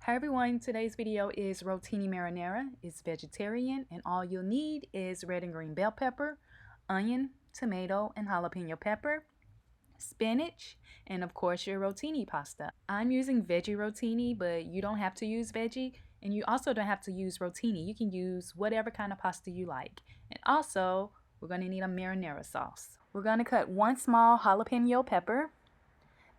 Hi everyone, today's video is Rotini Marinara. It's vegetarian and all you'll need is red and green bell pepper, onion, tomato, and jalapeno pepper, spinach, and of course your rotini pasta. I'm using veggie rotini, but you don't have to use veggie, and you also don't have to use rotini. You can use whatever kind of pasta you like. And also, we're going to need a marinara sauce. We're going to cut one small jalapeno pepper.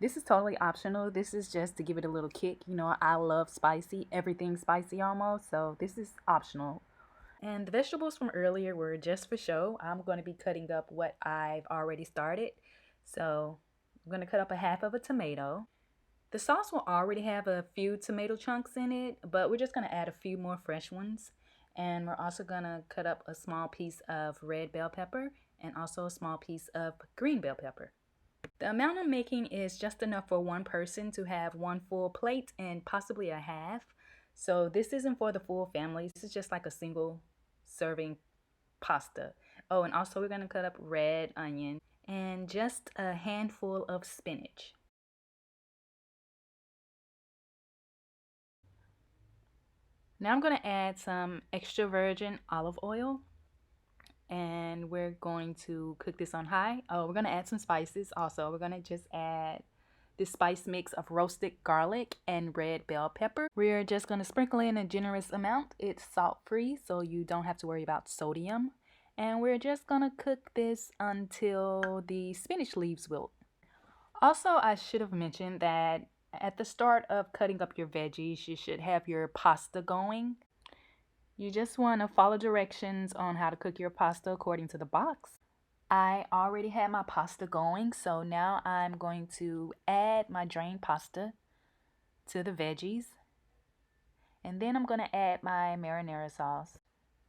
This is totally optional. This is just to give it a little kick. You know, I love spicy, everything spicy almost, so this is optional. And the vegetables from earlier were just for show. I'm going to be cutting up what I've already started. So I'm going to cut up a half of a tomato. The sauce will already have a few tomato chunks in it, but we're just going to add a few more fresh ones. And we're also going to cut up a small piece of red bell pepper and also a small piece of green bell pepper. The amount I'm making is just enough for one person to have one full plate and possibly a half. So this isn't for the full family. This is just like a single serving pasta. Oh, and also we're going to cut up red onion and just a handful of spinach. Now I'm going to add some extra virgin olive oil. And we're going to cook this on high. Oh, we're going to add some spices also. We're going to just add this spice mix of roasted garlic and red bell pepper. We're just going to sprinkle in a generous amount. It's salt free, so you don't have to worry about sodium. And we're just going to cook this until the spinach leaves wilt. Also, I should have mentioned that at the start of cutting up your veggies, you should have your pasta going. You just want to follow directions on how to cook your pasta according to the box. I already had my pasta going, so now I'm going to add my drained pasta to the veggies. And then I'm going to add my marinara sauce.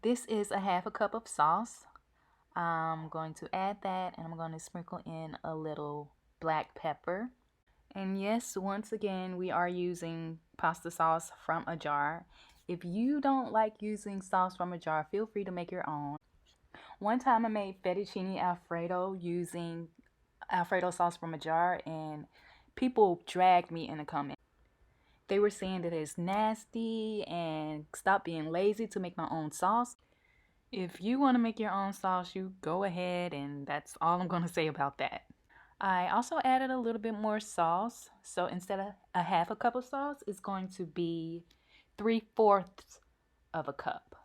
This is a half a cup of sauce. I'm going to add that and I'm going to sprinkle in a little black pepper. And yes, once again, we are using pasta sauce from a jar. If you don't like using sauce from a jar, feel free to make your own. One time I made fettuccine alfredo using alfredo sauce from a jar, and people dragged me in the comments. They were saying that it's nasty and stop being lazy to make my own sauce. If you want to make your own sauce, you go ahead, and that's all I'm going to say about that. I also added a little bit more sauce. So instead of a half a cup of sauce, it's going to be 3/4 of a cup.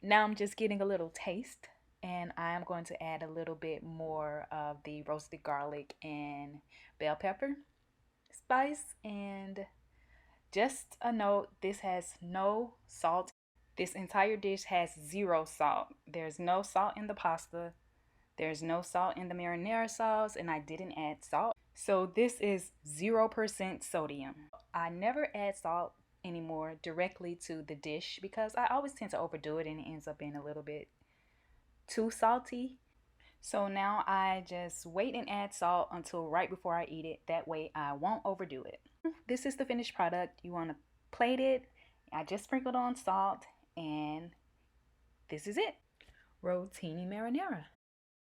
Now I'm just getting a little taste, and I'm going to add a little bit more of the roasted garlic and bell pepper spice. And just a note, this has no salt. This entire dish has 0 salt. There's no salt in the pasta. There's no salt in the marinara sauce, and I didn't add salt. So this is 0% sodium. I never add salt anymore directly to the dish because I always tend to overdo it and it ends up being a little bit too salty. So now I just wait and add salt until right before I eat it. That way I won't overdo it. This is the finished product. You want to plate it. I just sprinkled on salt, and this is it. Rotini marinara.